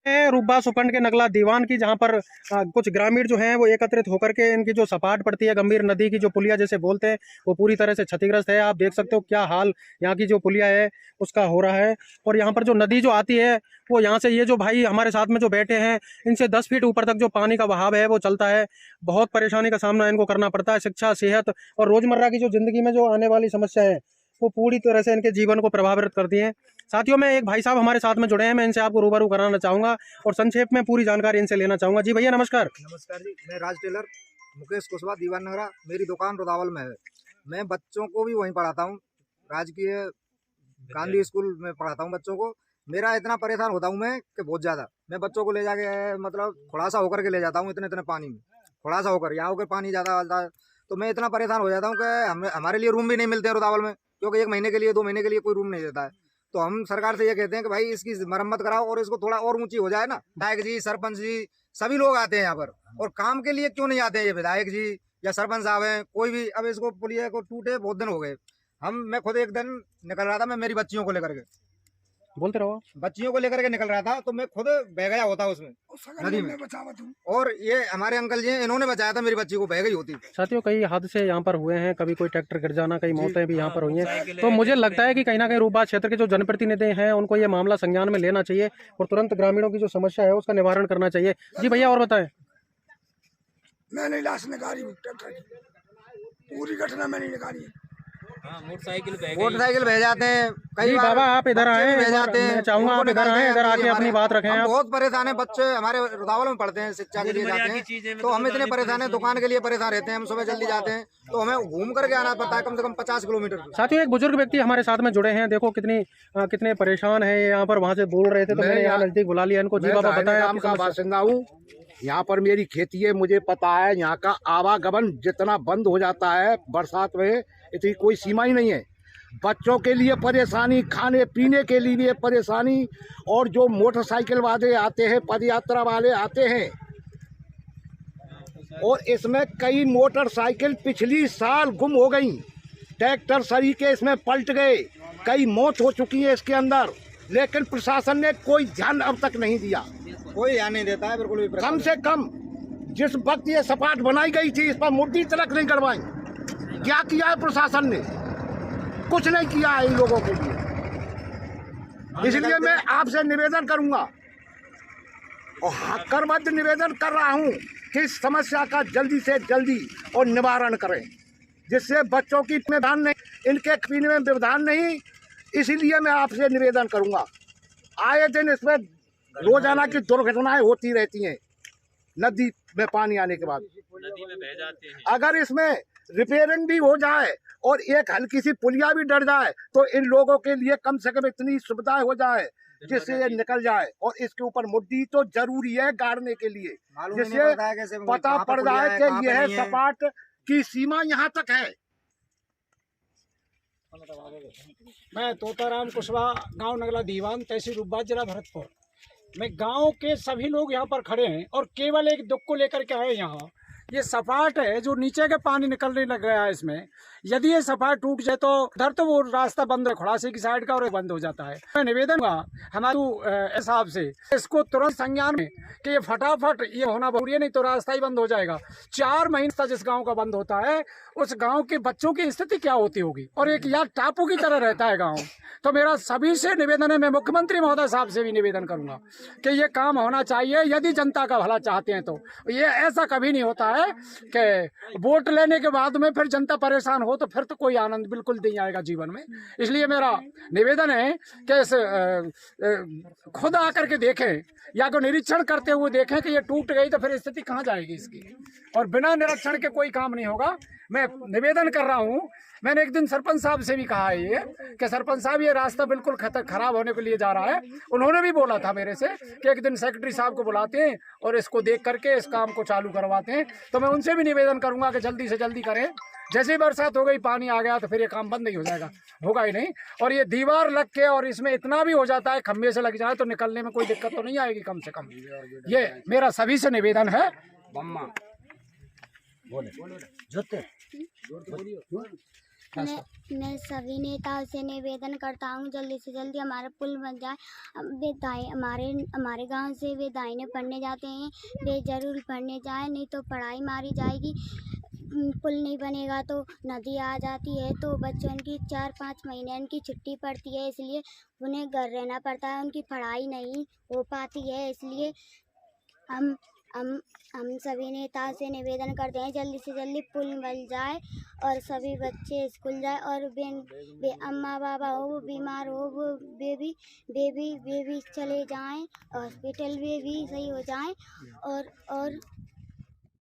रूपा सुखंड के नगला दीवान की, जहां पर कुछ ग्रामीण जो हैं वो एकत्रित होकर के इनकी जो सपाट पड़ती है गंभीर नदी की, जो पुलिया जैसे बोलते हैं, वो पूरी तरह से क्षतिग्रस्त है। आप देख सकते हो क्या हाल यहाँ की जो पुलिया है उसका हो रहा है। और यहाँ पर जो नदी जो आती है वो यहाँ से, ये जो भाई हमारे साथ में जो बैठे हैं, इनसे 10 फीट ऊपर तक जो पानी का बहाव है वो चलता है। बहुत परेशानी का सामना इनको करना पड़ता है। शिक्षा, सेहत और रोजमर्रा की जो जिंदगी में जो आने वाली समस्या है वो पूरी तरह से इनके जीवन को प्रभावित करती हैं। साथियों में एक भाई साहब हमारे साथ में जुड़े हैं, मैं इनसे आपको रूबरू कराना चाहूंगा और संक्षेप में पूरी जानकारी इनसे लेना चाहूंगा। जी भैया नमस्कार। नमस्कार जी, मैं राज टेलर मुकेश कुशवाहा दीवान नगरा, मेरी दुकान रुदावल में है। मैं बच्चों को भी वहीं पढ़ाता हूँ, राजकीय गांधी स्कूल में पढ़ाता हूँ बच्चों को। मेरा इतना परेशान होता हूँ मैं कि बहुत ज़्यादा। मैं बच्चों को ले जाके मतलब खुलासा होकर के ले जाता हूँ, इतने इतने पानी में खुलासा होकर, यहाँ होकर पानी ज़्यादा आता है तो मैं इतना परेशान हो जाता हूँ कि हमारे लिए रूम भी नहीं मिलते हैं रुदावल में, क्योंकि 1 महीने के लिए 2 महीने के लिए कोई रूम नहीं देता है। तो हम सरकार से ये कहते हैं कि भाई इसकी मरम्मत कराओ और इसको थोड़ा और ऊंची हो जाए ना। विधायक जी, सरपंच जी, सभी लोग आते हैं यहाँ पर, और काम के लिए क्यों नहीं आते हैं ये विधायक जी या सरपंच साहब हैं, कोई भी। अब इसको पुलिया को टूटे बहुत दिन हो गए। मैं खुद एक दिन निकल रहा था, मैं मेरी बच्चियों को लेकर के, बोलते रहो। बच्चियों को लेकर के निकल रहा था तो मैं खुद बह गया होता उसमें नदी में, और ये हमारे अंकल जी इन्होंने बचाया था, मेरी बच्ची को बह गई होती। साथियों कई हादसे यहाँ पर हुए हैं, कभी कोई ट्रैक्टर गिर जाना, कई मौतें भी यहाँ पर हुई हैं। तो मुझे लगता है कि कहीं ना कहीं रूपा क्षेत्र के जो जनप्रतिनिधि हैं उनको ये मामला संज्ञान में लेना चाहिए और तुरंत ग्रामीणों की जो समस्या है उसका निवारण करना चाहिए। जी भैया और बताएं। मैंने लाश निकाली ट्रैक्टर की, पूरी घटना मैंने निकाली। मोटरसाइकिल बह जाते हैं कई बार। बाबा आप इधर आए, बह जाते हैं, मैं चाहूंगा आप इधर आए, इधर आके अपनी बात रखें। आप बहुत परेशान है, बच्चे हमारे रुदावल में पढ़ते हैं, शिक्षा के लिए जाते हैं, तो हम इतने परेशान हैं, दुकान के लिए परेशान रहते हैं। हम सुबह जल्दी जाते हैं तो हमें घूम करके आना पड़ता है, कम से कम 50 किलोमीटर। साथियों एक बुजुर्ग व्यक्ति हमारे साथ में जुड़े हैं, देखो कितने परेशान है यहाँ पर। वहाँ से बोल रहे थे तो मैंने यहाँ नजदीक बुला लिया इनको। जी बाबा बताया। गांव का बासिंदा हूँ, यहाँ पर मेरी खेती है, मुझे पता है यहाँ का आवागमन जितना बंद हो जाता है बरसात में, इतनी कोई सीमा ही नहीं है। बच्चों के लिए परेशानी, खाने पीने के लिए परेशानी, और जो मोटरसाइकिल वाले आते हैं, पदयात्रा वाले आते हैं, और इसमें कई मोटरसाइकिल पिछली साल गुम हो गई, ट्रैक्टर सरीके इसमें पलट गए, कई मौत हो चुकी है इसके अंदर, लेकिन प्रशासन ने कोई ध्यान अब तक नहीं दिया। कोई ध्यान नहीं देता है बिल्कुल भी। कम से कम जिस वक्त ये सपाट बनाई गई थी इस पर मुड्डी तलक नहीं करवाई। क्या किया है प्रशासन ने? कुछ नहीं किया है इन लोगों के लिए। इसलिए मैं आपसे निवेदन करूंगा और करबद्ध निवेदन कर रहा हूं कि इस समस्या का जल्दी से जल्दी और निवारण करें, जिससे बच्चों की व्यवधान नहीं, इनके पीने में व्यवधान नहीं। इसीलिए मैं आपसे निवेदन करूंगा। आए दिन इसमें रोजाना की दुर्घटनाएं होती रहती हैं। नदी में पानी आने के बाद नदी में बह जाते हैं। अगर इसमें रिपेयरिंग भी हो जाए और एक हल्की सी पुलिया भी डर जाए तो इन लोगों के लिए कम से कम इतनी सुविधाएं हो जाए जिससे ये निकल जाए। और इसके ऊपर मुड्डी तो जरूरी है गाड़ने के लिए, जिससे पता पड़ जाए कि यह सपाट की सीमा यहाँ तक है। मैं तोताराम कुशवाहा, गांव नगला दीवान, तहसील रूपबाज, जिला भरतपुर। मैं गांव के सभी लोग यहाँ पर खड़े हैं और केवल एक दुख को लेकर के आए। यहाँ ये सपाट है जो नीचे के पानी निकलने लग गया है, इसमें यदि ये सपाट टूट जाए तो उधर तो वो रास्ता बंद है खुड़ासी की साइड का और बंद हो जाता है। मैं निवेदन हुआ हमारे हिसाब से इसको तुरंत संज्ञान में कि ये फटाफट ये होना जरूरी है, नहीं तो रास्ता ही बंद हो जाएगा। 4 महीने तक जिस गांव का बंद होता है उस गांव के बच्चों की स्थिति क्या होती होगी, और एक यार टापू की तरह रहता है गाँव। तो मेरा सभी से निवेदन है, मैं मुख्यमंत्री महोदय साहब से भी निवेदन करूंगा कि ये काम होना चाहिए यदि जनता का भला चाहते हैं तो। ये ऐसा कभी नहीं होता है कि वोट लेने के बाद में फिर जनता परेशान हो तो फिर तो कोई आनंद बिल्कुल नहीं आएगा जीवन में। इसलिए मेरा निवेदन है कि खुद आकर के देखें या को निरीक्षण करते हुए देखें कि ये टूट गई तो फिर स्थिति कहाँ जाएगी इसकी, और बिना निरीक्षण के कोई काम नहीं होगा। मैं निवेदन कर रहा हूँ, मैंने एक दिन सरपंच साहब से भी कहा है ये कि सरपंच साहब ये रास्ता बिल्कुल खराब होने के लिए जा रहा है। उन्होंने भी बोला था मेरे से कि एक दिन सेक्रेटरी साहब को बुलाते हैं और इसको देख करके इस काम को चालू करवाते हैं। तो मैं उनसे भी निवेदन करूंगा कि जल्दी से जल्दी करें। जैसे ही बरसात हो गई, पानी आ गया तो फिर ये काम बंद नहीं हो जाएगा, होगा ही नहीं। और ये दीवार लग के और इसमें इतना भी हो जाता है खंभे से लग जाए तो निकलने में कोई दिक्कत तो नहीं आएगी कम से कम। ये मेरा सभी से निवेदन है। मैं सभी नेताओं से निवेदन करता हूँ जल्दी से जल्दी हमारा पुल बन जाए। वे हमारे गांव से वे दाइने पढ़ने जाते हैं, वे जरूर पढ़ने जाए, नहीं तो पढ़ाई मारी जाएगी। पुल नहीं बनेगा तो नदी आ जाती है तो बच्चों की 4-5 महीने उनकी छुट्टी पड़ती है, इसलिए उन्हें घर रहना पड़ता है, उनकी पढ़ाई नहीं हो पाती है। इसलिए हम हम सभी नेताओं से निवेदन करते हैं जल्दी से जल्दी पुल बन जाए और सभी बच्चे स्कूल जाए और वे अम्मा बाबा हो वो बीमार हो वो वे भी चले जाएं हॉस्पिटल, वे भी सही हो जाएं और